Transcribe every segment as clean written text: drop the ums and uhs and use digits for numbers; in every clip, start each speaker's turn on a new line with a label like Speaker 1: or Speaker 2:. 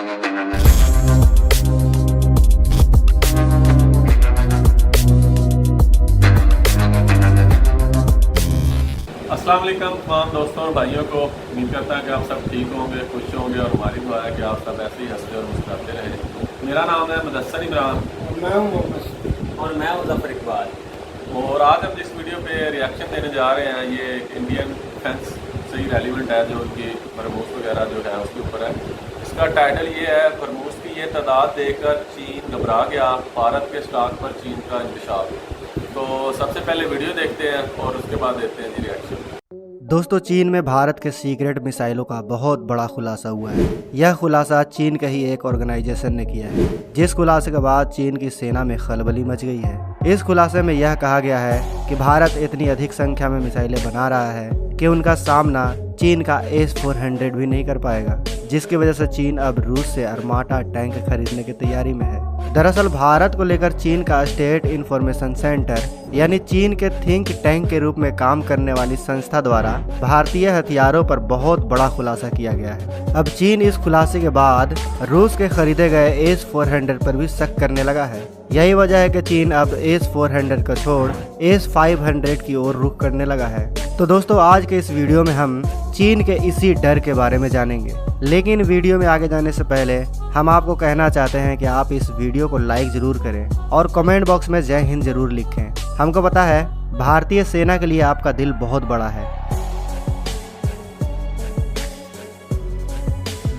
Speaker 1: अस्सलाम वालेकुम तमाम दोस्तों और भाइयों को। उम्मीद करता है कि आप सब ठीक होंगे, खुश होंगे और हमारी दुआ है कि आप सब ऐसे ही हंसते और मुस्कुराते रहें। मेरा नाम है मुदस्सर इमरान
Speaker 2: और मैं मुज़फ़्फ़र इकबाल।
Speaker 1: और आज हम जिस वीडियो पे रिएक्शन देने जा रहे हैं ये इंडियन डिफेंस से ही रेलिवेंट है, जो उनकी बरमूस वगैरह जो है उसके ऊपर है। इसका टाइटल ये है, बरमूस की ये तादाद देखकर चीन घबरा गया, भारत के स्टॉक पर चीन का इंकशाफ। तो सबसे पहले वीडियो देखते हैं और उसके बाद देते हैं जी रिएक्शन।
Speaker 3: दोस्तों, चीन में भारत के सीक्रेट मिसाइलों का बहुत बड़ा खुलासा हुआ है। यह खुलासा चीन के ही एक ऑर्गेनाइजेशन ने किया है, जिस खुलासे के बाद चीन की सेना में खलबली मच गई है। इस खुलासे में यह कहा गया है कि भारत इतनी अधिक संख्या में मिसाइलें बना रहा है कि उनका सामना चीन का S-400 भी नहीं कर पाएगा, जिसकी वजह से चीन अब रूस से अर्माटा टैंक खरीदने की तैयारी में है। दरअसल भारत को लेकर चीन का स्टेट इंफॉर्मेशन सेंटर यानी चीन के थिंक टैंक के रूप में काम करने वाली संस्था द्वारा भारतीय हथियारों पर बहुत बड़ा खुलासा किया गया है। अब चीन इस खुलासे के बाद रूस के खरीदे गए S-400 पर भी शक करने लगा है। यही वजह है कि चीन अब S-400 को छोड़ S-500 की ओर रुख करने लगा है। तो दोस्तों, आज के इस वीडियो में हम चीन के इसी डर के बारे में जानेंगे। लेकिन वीडियो में आगे जाने से पहले हम आपको कहना चाहते हैं कि आप इस वीडियो को लाइक जरूर करें और कमेंट बॉक्स में जय हिंद जरूर लिखें। हमको पता है भारतीय सेना के लिए आपका दिल बहुत बड़ा है।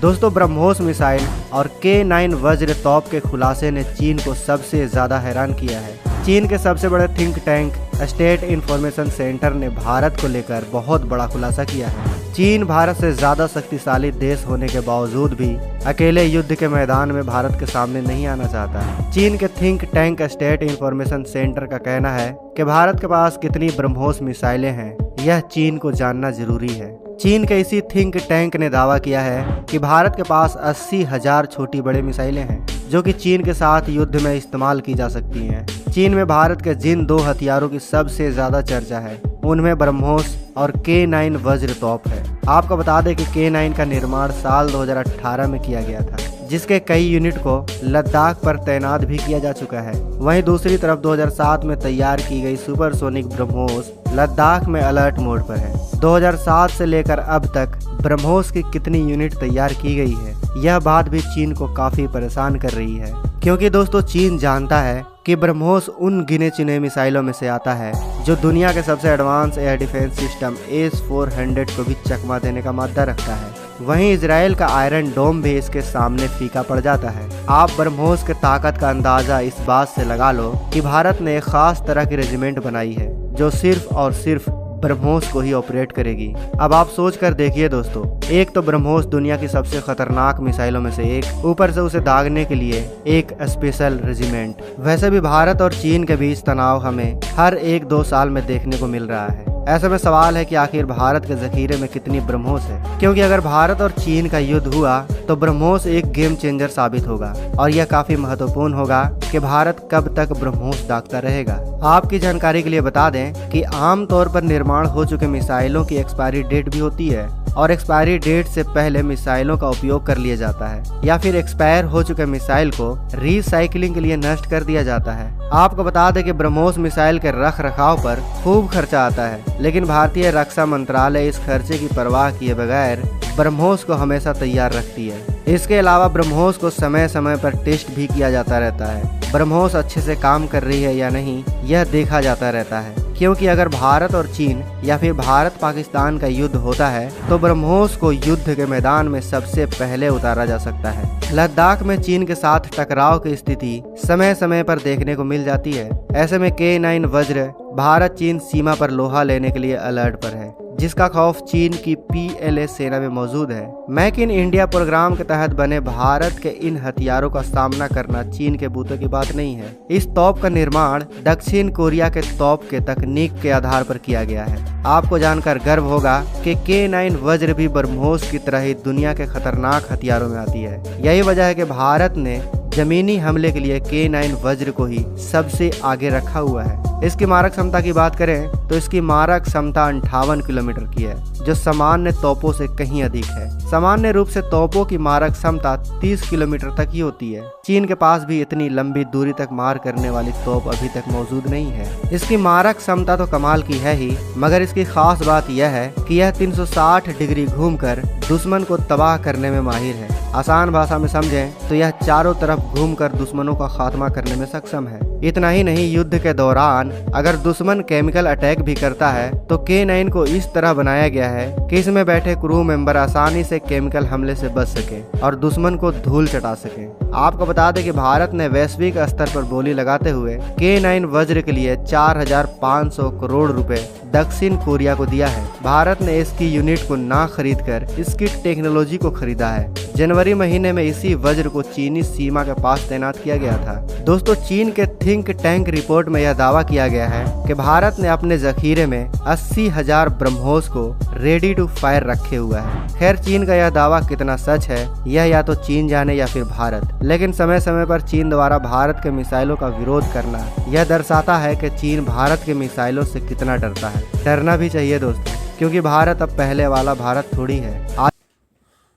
Speaker 3: दोस्तों, ब्रह्मोस मिसाइल और K9 वज्र तोप के खुलासे ने चीन को सबसे ज्यादा हैरान किया है। चीन के सबसे बड़े think tank state information centre ने भारत को लेकर बहुत बड़ा खुलासा किया है। चीन भारत से ज्यादा शक्तिशाली देश होने के बावजूद भी अकेले युद्ध के मैदान में भारत के सामने नहीं आना चाहता। चीन के think tank state information centre का कहना है कि भारत के पास कितनी ब्रह्मोस मिसाइलें हैं, यह चीन को जानना जरूरी है। चीन के इसी थिंक टैंक ने दावा किया है कि भारत के पास 80,000 छोटी बड़े मिसाइलें हैं, जो कि चीन के साथ युद्ध में इस्तेमाल की जा सकती हैं। चीन में भारत के जिन दो हथियारों की सबसे ज्यादा चर्चा है उनमें ब्रह्मोस और K9 वज्र तोप है। आपको बता दें कि K9 का निर्माण साल 2018 में किया गया था, जिसके कई यूनिट को लद्दाख पर तैनात भी किया जा चुका है। वहीं दूसरी तरफ 2007 में तैयार की गई सुपरसोनिक ब्रह्मोस लद्दाख में अलर्ट मोड पर है। 2007 से लेकर अब तक ब्रह्मोस की कितनी यूनिट तैयार की गई है, यह बात भी चीन को काफी परेशान कर रही है, क्योंकि दोस्तों चीन जानता है कि ब्रह्मोस उन गिने चुने मिसाइलों में से आता है जो दुनिया के सबसे advance air defence system S-400 को भी चकमा देने का मादा रखता है। वहीं इजराइल का आयरन डोम भी इसके सामने फीका पड़ जाता है। आप ब्रह्मोस के ताकत का अंदाजा इस बात से लगा लो कि भारत ने एक खास तरह की रेजिमेंट बनाई है जो सिर्फ और सिर्फ ब्रह्मोस को ही ऑपरेट करेगी। अब आप सोच कर देखिए दोस्तों, एक तो ब्रह्मोस दुनिया की सबसे खतरनाक मिसाइलों में से एक, ऊपर से उसे दागने के लिए एक स्पेशल रेजिमेंट। वैसे भी भारत और चीन के बीच तनाव हमें हर 1-2 साल में देखने को मिल रहा है। ऐसे में सवाल है कि आखिर भारत के जखीरे में कितनी ब्रह्मोस है, क्योंकि अगर भारत और चीन का युद्ध हुआ तो ब्रह्मोस एक गेम चेंजर साबित होगा और यह काफी महत्वपूर्ण होगा कि भारत कब तक ब्रह्मोस दागता रहेगा। आपकी जानकारी के लिए बता दें कि आमतौर पर निर्माण हो चुके मिसाइलों की एक्सपायरी डेट भी होती है और एक्सपायरी डेट से पहले मिसाइलों का उपयोग कर लिया जाता है या फिर एक्सपायर हो चुके मिसाइल को रिसाइकलिंग के लिए नष्ट कर दिया जाता है। आपको बता दें कि ब्रह्मोस मिसाइल के रख रखाव पर खूब खर्चा आता है, लेकिन भारतीय रक्षा मंत्रालय इस खर्चे की परवाह किए बगैर ब्रह्मोस को हमेशा तैयार रखती है। इसके अलावा ब्रह्मोस को समय समय पर टेस्ट भी किया जाता रहता है। ब्रह्मोस अच्छे से काम कर रही है या नहीं, यह देखा जाता रहता है, क्योंकि अगर भारत और चीन या फिर भारत पाकिस्तान का युद्ध होता है तो ब्रह्मोस को युद्ध के मैदान में सबसे पहले उतारा जा सकता है। लद्दाख में चीन के साथ टकराव की स्थिति समय समय पर देखने को मिल जाती है। ऐसे में K9 वज्र भारत चीन सीमा पर लोहा लेने के लिए अलर्ट पर है, जिसका खौफ चीन की PLA सेना में मौजूद है। मेक इन इंडिया प्रोग्राम के तहत बने भारत के इन हथियारों का सामना करना चीन के बूते की बात नहीं है। इस तोप का निर्माण दक्षिण कोरिया के तोप के तकनीक के आधार पर किया गया है। आपको जानकर गर्व होगा कि K9 वज्र भी ब्रह्मोस की तरह ही दुनिया के खतरनाक हथियारों में आती है। यही वजह है कि भारत ने जमीनी हमले के लिए K9 वज्र को ही सबसे आगे रखा हुआ है। इसकी मारक क्षमता की बात करें तो इसकी मारक क्षमता 58 किलोमीटर की है। जो सामान्य तोपों से कहीं अधिक है। सामान्य रूप से तोपों की मारक क्षमता 30 किलोमीटर तक ही होती है। चीन के पास भी इतनी लंबी दूरी तक मार करने वाली तोप अभी तक मौजूद नहीं है। इसकी मारक क्षमता तो कमाल की है ही, मगर इसकी खास बात यह है कि यह 360 डिग्री घूमकर दुश्मन को तबाह करने में माहिर है। आसान भाषा में समझें तो यह चारों तरफ घूमकर दुश्मनों का खात्मा करने में सक्षम है। इतना ही नहीं, युद्ध के दौरान अगर दुश्मन केमिकल अटैक भी करता है तो K9 को इस तरह बनाया गया है कि इसमें बैठे क्रू मेंबर आसानी से केमिकल हमले से बच सके और दुश्मन को धूल चटा सके। आपको बता दें कि भारत ने वैश्विक स्तर पर बोली लगाते हुए K9 वज्र के लिए 4,500 करोड़ रुपए दक्षिण कोरिया को दिया है। भारत ने इसकी यूनिट को ना खरीदकर इसकी टेक्नोलॉजी को खरीदा है। जनवरी महीने में इसी वज्र को चीनी सीमा के पास तैनात किया गया था। दोस्तों, चीन के थिंक टैंक रिपोर्ट में यह दावा किया गया है कि भारत ने अपने जखीरे में 80,000 ब्रह्मोस को रेडी टू फायर रखे हुआ है। खैर, चीन का यह दावा कितना सच है यह या तो चीन जाने या फिर भारत, लेकिन समय समय पर चीन द्वारा भारत के मिसाइलों का विरोध करना यह दर्शाता है कि चीन भारत के मिसाइलों से कितना डरता है। डरना भी चाहिए दोस्तों, क्योंकि भारत अब पहले वाला भारत थोड़ी है।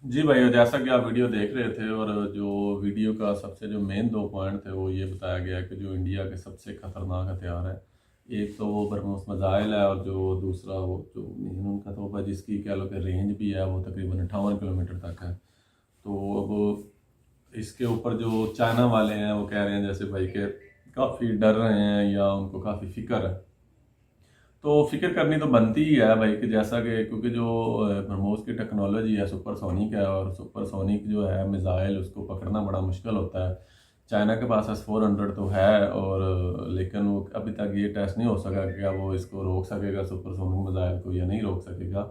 Speaker 1: जी भाई, जैसा कि आप वीडियो देख रहे थे और जो वीडियो का सबसे जो मेन 2 पॉइंट थे वो ये बताया गया कि जो इंडिया के सबसे खतरनाक हथियार है, एक तो वो ब्रह्मोस मिसाइल है और जो दूसरा वो जो उनका तोहफा जिसकी कह लो कि रेंज भी है वो तकरीबन 58 किलोमीटर तक है। तो अब इसके ऊपर जो चाइना वाले हैं वो कह रहे हैं जैसे भाई के काफ़ी डर रहे हैं या उनको काफ़ी फिक्र है। तो फिक्र करनी तो बनती ही है भाई कि जैसा कि क्योंकि जो ब्रह्मोस की टेक्नोलॉजी है सुपरसोनिक है और सुपरसोनिक जो है मिसाइल उसको पकड़ना बड़ा मुश्किल होता है। चाइना के पास S-400 तो है और लेकिन वो अभी तक ये टेस्ट नहीं हो सका कि क्या वो इसको रोक सकेगा सुपरसोनिक मिसाइल को या नहीं रोक सकेगा।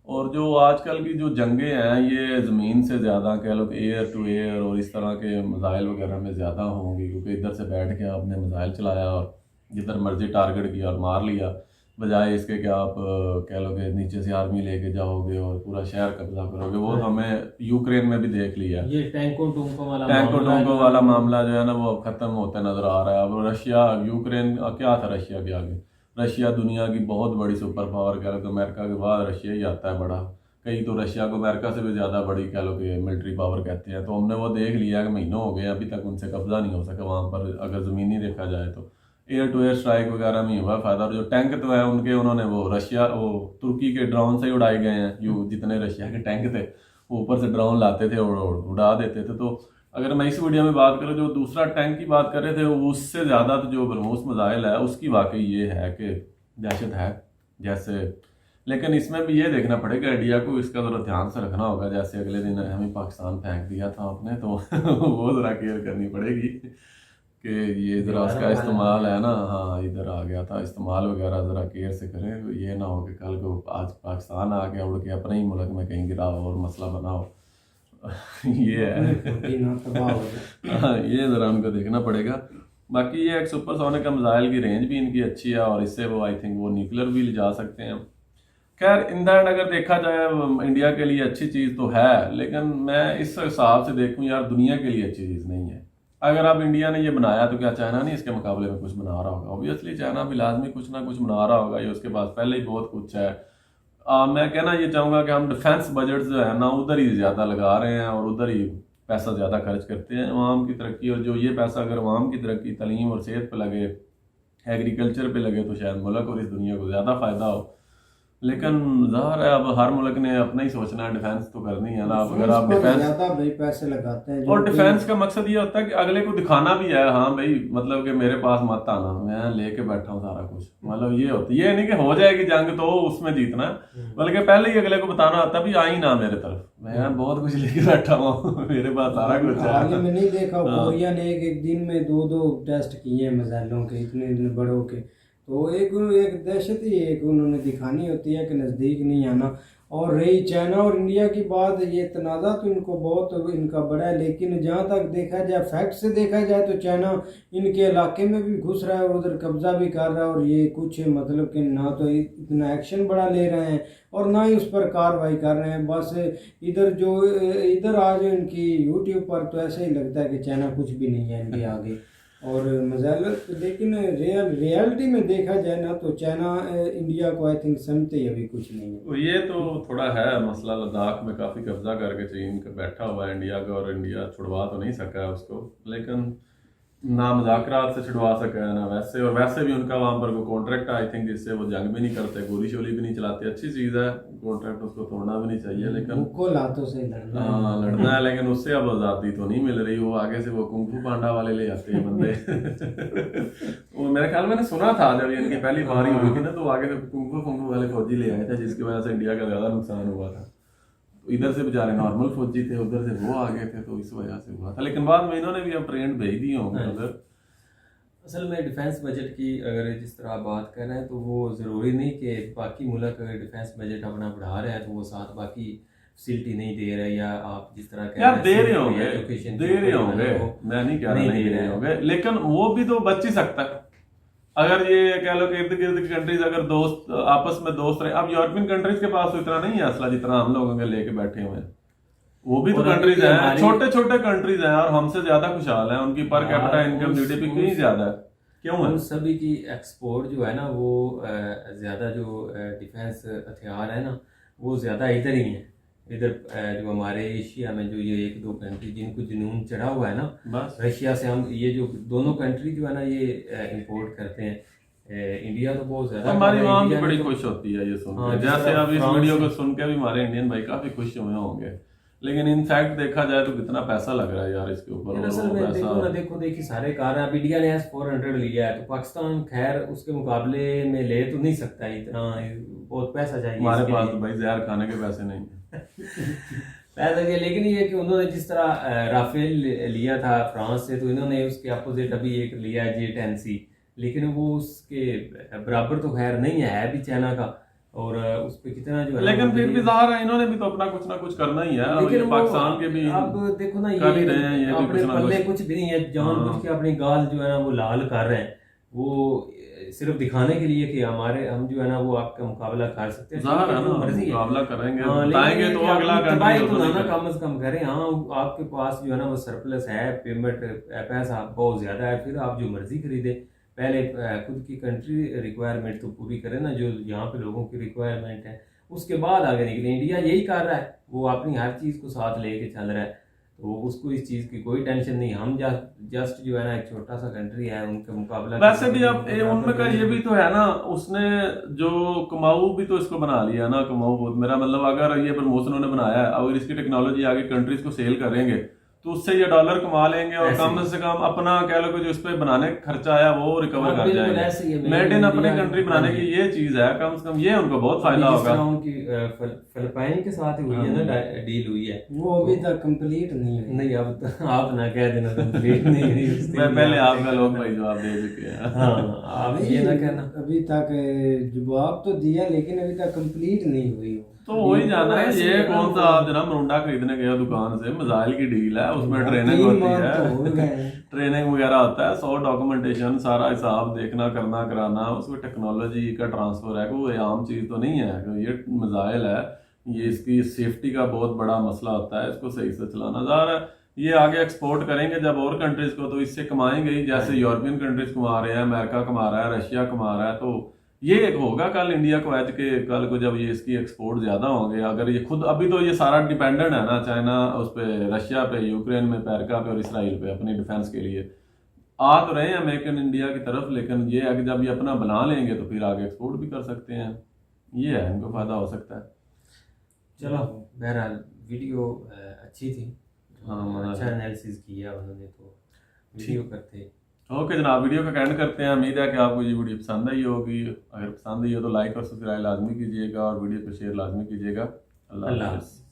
Speaker 1: और जो आजकल की जो जंगें हैं ये ज़मीन से ज़्यादा कह लो कि एयर टू एयर और इस तरह के मिसाइल वगैरह में ज़्यादा होंगी, क्योंकि इधर से बैठ के आपने मिसाइल चलाया और जिधर मर्जी टारगेट किया और मार लिया, बजाय इसके कि आप कह लो कि नीचे से आर्मी लेके जाओगे और पूरा शहर कब्जा करोगे। वो हमें यूक्रेन में भी देख लिया।
Speaker 2: ये टैंकों टूंकों
Speaker 1: वाला मामला जो है ना वो अब खत्म होता नजर आ रहा है। अब रशिया यूक्रेन क्या था, रशिया के आगे रशिया दुनिया की बहुत बड़ी सुपर पावर कह लो कि अमेरिका के बाद रशिया ही आता है बड़ा। कई तो रशिया को अमेरिका से भी ज़्यादा बड़ी कह लो कि मिलिट्री पावर कहते हैं। तो हमने वो देख लिया कि महीनों हो गए अभी तक उनसे कब्जा नहीं हो सका वहाँ पर। अगर ज़मीनी देखा जाए तो एयर टू एयर स्ट्राइक वगैरह में हुआ फ़ायदा। और जो टैंक तो है उनके उन्होंने वो तुर्की के ड्रोन से ही उड़ाए गए हैं। जितने रशिया के टैंक थे वो ऊपर से ड्रोन लाते थे और उड़ा देते थे। तो अगर मैं इस वीडियो में बात करूँ जो दूसरा टैंक की बात कर रहे थे उससे ज़्यादा तो जो ब्रह्मोस मिसाइल है उसकी वाकई ये है कि दहशत है जैसे। लेकिन इसमें भी ये देखना पड़ेगा इंडिया को, इसका ज़रा ध्यान से रखना होगा। जैसे अगले दिन हमें पाकिस्तान फेंक दिया था आपने तो वो ज़रा केयर करनी पड़ेगी कि ये ज़रा उसका इस्तेमाल है ना, हाँ इधर आ गया था, इस्तेमाल वगैरह ज़रा केयर से करें। ये ना हो कि कल को आज पाकिस्तान आ गया उड़ के अपने ही मुल्क में कहीं गिरा और मसला बनाओ। ये है हाँ, ये ज़रा उनको देखना पड़ेगा। बाकी ये एक सुपरसोनिक का मिसाइल की रेंज भी इनकी अच्छी है और इससे वो आई थिंक वो न्यूक्लियर भी ले जा सकते हैं। खैर इन द एंड अगर देखा जाए इंडिया के लिए अच्छी चीज़ तो है, लेकिन मैं इस हिसाब से देखूँ यार दुनिया के लिए अच्छी चीज़ नहीं है। अगर अब इंडिया ने ये बनाया तो क्या चाइना नहीं इसके मुकाबले में कुछ बना रहा होगा? ऑब्वियसली चाइना भी लाजमी कुछ ना कुछ बना रहा होगा, ये उसके पास पहले ही बहुत कुछ है। मैं कहना ये चाहूँगा कि हम डिफेंस बजट जो है ना उधर ही ज़्यादा लगा रहे हैं और उधर ही पैसा ज़्यादा खर्च करते हैं अवाम की तरक्की। और जो ये पैसा अगर अवाम की तरक्की, तालीम और सेहत पे लगे, एग्रीकल्चर पे लगे तो शायद मुल्क और इस दुनिया को ज़्यादा फ़ायदा हो। लेकिन ज़ाहिर है अब हर मुल्क ने अपना ही सोचना है, डिफेंस तो करनी है ना। अगर आप
Speaker 4: डिफेंस पैसे लगाते हैं
Speaker 1: और डिफेंस का मकसद ये होता है कि अगले को दिखाना भी है, हाँ भाई मतलब कि मेरे पास मत आना, मैं लेके बैठा हूँ सारा कुछ। मतलब ये होता है, ये नहीं कि हो जाएगी जंग तो उसमें जीतना, बल्कि पहले ही अगले को बताना होता है भी आई ना मेरे तरफ, मैं बहुत कुछ लेके बैठा हूँ, मेरे पास सारा कुछ है।
Speaker 4: हाल ही में नहीं देखा कोरिया ने एक दिन में 2 टेस्ट किए मिसाइलों के, इतने बड़ों के। तो एक दहशत ही एक उन्होंने दिखानी होती है कि नज़दीक नहीं आना। और रही चाइना और इंडिया की बात, ये तनाज़ा तो इनको बहुत इनका बड़ा है, लेकिन जहाँ तक देखा जाए फैक्ट से देखा जाए तो चाइना इनके इलाके में भी घुस रहा है और उधर कब्जा भी कर रहा है। और ये कुछ मतलब कि ना तो इतना एक्शन बड़ा ले रहे हैं और ना ही उस पर कार्रवाई कर रहे हैं। बस इधर आज इनकी यूट्यूब पर तो ऐसे ही लगता है कि चाइना कुछ भी नहीं है इनके आगे। और मज़ाल, लेकिन रियलिटी में देखा जाए ना तो चाइना इंडिया को आई थिंक समझते ही अभी कुछ नहीं है।
Speaker 1: तो ये तो थोड़ा है मसला, लद्दाख में काफ़ी कब्जा करके चीन का बैठा हुआ है इंडिया का, और इंडिया छुड़वा तो नहीं सका है उसको, लेकिन ना मुज़ाकरात से छुड़वा सका है ना वैसे, और वैसे भी उनका वहाँ पर कोई कॉन्ट्रैक्ट आई थिंक जिससे वो जंग भी नहीं करते, गोली शोली भी नहीं चलाते। अच्छी चीज़ है कॉन्ट्रैक्ट, उसको तोड़ना भी नहीं चाहिए, लेकिन
Speaker 4: को लातों से लड़ना
Speaker 1: हाँ लड़ना है, लेकिन उससे अब आज़ादी तो नहीं मिल रही। वो आगे से वो कुंफू पांडा वाले ले आते हैं बंदे वो मेरे ख्याल मैंने सुना था जब इनकी पहली बारी हुई थी ना, तो आगे से कुंफू वाले फौजी ले आए थे, जिसकी वजह से इंडिया का ज़्यादा नुकसान हुआ था। इधर से बेचारे नॉर्मल फौजी थे, उधर से वो आ गए थे, तो इस वजह से हुआ था। लेकिन बाद में इन्होंने भी अब ट्रेंड भेज दिए होंगे उधर।
Speaker 2: असल में डिफेंस बजट की अगर जिस तरह आप बात कर रहे हैं तो वो ज़रूरी नहीं कि बाकी मुल्क अगर डिफेंस बजट अपना बढ़ा रहे हैं तो वो साथ बाकी फैसिलिटी नहीं दे रहे, या आप जिस तरह कह
Speaker 1: यार दे रहे
Speaker 2: होंगे,
Speaker 1: मैं नहीं कह रहा नहीं दे रहे होंगे, लेकिन वो भी तो बच ही सकता है। अगर ये कह लो कि इर्द गिर्द की कंट्रीज अगर दोस्त आपस में दोस्त रहे, अब यूरोपियन कंट्रीज के पास तो इतना नहीं है असला जितना हम लोगों के लेके बैठे हुए हैं। वो भी तो कंट्रीज हैं, छोटे छोटे कंट्रीज हैं और हमसे ज्यादा खुशहाल हैं, उनकी पर कैपिटा इनकम जीडीपी कहीं ज्यादा है, क्यों है?
Speaker 2: उन सभी की एक्सपोर्ट जो है ना वो ज्यादा जो डिफेंस हथियार है ना वो ज्यादा इधर ही है। इधर जो हमारे एशिया में जो ये एक दो कंट्री जिनको जुनून चढ़ा हुआ है ना,
Speaker 1: बस
Speaker 2: रशिया से हम ये जो दोनों कंट्री जो है ना ये इंपोर्ट करते हैं। इंडिया तो बहुत ज्यादा
Speaker 1: हमारी
Speaker 2: कर रहा है,
Speaker 1: आवाम भी
Speaker 2: इंडिया
Speaker 1: बड़ी
Speaker 2: ने तो-
Speaker 1: खुश होती है ये सुन
Speaker 2: हाँ,
Speaker 1: के,
Speaker 2: जिस
Speaker 1: जैसे
Speaker 2: तरह
Speaker 1: अब इस
Speaker 2: फ्रांस
Speaker 1: वीडियो को
Speaker 2: से-
Speaker 1: सुन के भी हमारे इंडियन भाई काफी खुश हुए होंगे, लेकिन इन फैक्ट देखा जाए तो कितना पैसा लग रहा है यार इसके ऊपर।
Speaker 2: यार असल में देखो ना, देखिए सारे कार हैं। अब इंडिया ने S-400 लिया है तो पाकिस्तान खैर उसके मुकाबले में ले तो नहीं सकता, इतना बहुत पैसा चाहिए
Speaker 1: हमारे
Speaker 2: इसके
Speaker 1: पास
Speaker 2: लिए।
Speaker 1: तो भाई जहर खाने के पैसे नहीं है
Speaker 2: पैसा चाहिए, लेकिन ये कि उन्होंने जिस तरह राफेल लिया था फ्रांस से, तो इन्होंने उसके अपोजिट अभी एक लिया है J-10C, लेकिन वो उसके बराबर तो खैर नहीं है भी चाइना का, और उस पे कितना जो है,
Speaker 1: लेकिन फिर भी ज़ाहिर है इन्होंने भी तो अपना कुछ ना कुछ करना ही है।
Speaker 2: लेकिन
Speaker 1: ये पाकिस्तान के भी
Speaker 2: अब देखो ना
Speaker 1: कर ही रहे हैं, ये भी
Speaker 2: अपने
Speaker 1: कुछ ना
Speaker 2: पल्ले
Speaker 1: कुछ।
Speaker 2: कुछ भी नहीं है, जानबूझ के अपनी गाल जो है ना वो लाल कर रहे हैं, वो सिर्फ दिखाने के लिए कि हम जो है ना वो आपका मुकाबला कर सकते हैं।
Speaker 1: ज़ाहिर है
Speaker 2: जो
Speaker 1: ना,
Speaker 2: मर्जी है,
Speaker 1: मुकाबला करेंगे,
Speaker 2: हाँ,
Speaker 1: बताएंगे
Speaker 2: लेकिन
Speaker 1: तो
Speaker 2: ये कि
Speaker 1: अगला
Speaker 2: अपनी
Speaker 1: कंट्री
Speaker 2: तबाही
Speaker 1: तो
Speaker 2: तो
Speaker 1: नहीं
Speaker 2: ना
Speaker 1: करे।
Speaker 2: कम से कम करें। हाँ, आपके पास जो है ना वो सरप्लस है, पेमेंट पैसा बहुत ज्यादा है, फिर आप जो मर्जी खरीदे। पहले खुद की कंट्री रिक्वायरमेंट तो पूरी करें ना, जो यहाँ पे लोगों की रिक्वायरमेंट है, उसके बाद आगे निकले। इंडिया यही कर रहा है, वो अपनी हर चीज को साथ लेके चल रहा है, तो उसको इस चीज की कोई टेंशन नहीं। हम जस्ट जो है ना एक छोटा सा कंट्री है, उनका मुकाबला
Speaker 1: वैसे भी अब उनमें का ये भी तो है ना, उसने जो कमाऊ भी तो इसको बना लिया ना, कमाऊ मेरा मतलब अगर ये प्रमोशन उन्होंने बनाया है, अगर इसकी टेक्नोलॉजी आगे कंट्रीज को सेल करेंगे तो उससे ये डॉलर कमा लेंगे, और कम से कम अपना कह लो कि जो इस पे बनाने का खर्चा आया वो रिकवर कर जाएंगे। मेड इन अपने कंट्री बनाने की ये चीज है, कम से कम ये उनको बहुत फायदा होगा।
Speaker 2: उनकी फिलिपाइन के साथ हुई है ना डील हुई है,
Speaker 4: वो अभी तक कंप्लीट नहीं हुई।
Speaker 2: नहीं अब तो आप ना कह देना कंप्लीट नहीं हुई
Speaker 1: मैं पहले आपका लोग भाई जवाब दे चुके हैं।
Speaker 2: हाँ, आप ये ना कहना।
Speaker 4: अभी तक जवाब तो दिया, लेकिन अभी तक कंप्लीट नहीं हुई।
Speaker 1: तो वही जाना है, ये कौन सा आप जनाब मरुंडा खरीदने गया दुकान से, मिसाइल की डील है, उसमें ट्रेनिंग होती है, ट्रेनिंग वगैरह होता है, 100 डॉक्यूमेंटेशन, सारा हिसाब देखना करना कराना, उसमें टेक्नोलॉजी का ट्रांसफर है, कोई आम चीज़ तो नहीं है। ये मिसाइल है, ये इसकी सेफ्टी का बहुत बड़ा मसला होता है, इसको सही से चलाना। ज़ाहिर है ये आगे एक्सपोर्ट करेंगे जब और कंट्रीज को, तो इससे कमाएंगे ही, जैसे यूरोपियन कंट्रीज कमा रहे हैं, अमेरिका कमा रहा है, रशिया कमा रहा है, तो ये एक होगा कल इंडिया को एज के कल को जब ये इसकी एक्सपोर्ट ज्यादा होंगे। अगर ये खुद अभी तो ये सारा डिपेंडेंट है ना चाइना उस पे, रशिया पे, यूक्रेन में, अमेरिका पे और इसराइल पे अपनी डिफेंस के लिए आ तो रहे हैं मेक इन इंडिया की तरफ, लेकिन ये अगर जब ये अपना बना लेंगे तो फिर आगे एक्सपोर्ट भी कर सकते हैं, ये है इनको फायदा हो सकता है।
Speaker 2: चलो बहरहाल वीडियो अच्छी थी,
Speaker 1: हाँ,
Speaker 2: अच्छा एनालिसिस किया उन्होंने, तो वीडियो करते।
Speaker 1: ओके जनाब, वीडियो का एंड करते हैं। उम्मीद है कि आपको ये वीडियो पसंद आई होगी। अगर पसंद आई हो तो लाइक और सब्सक्राइब लाजमी कीजिएगा और वीडियो को शेयर लाजमी कीजिएगा। अल्लाह हाफ़िज़।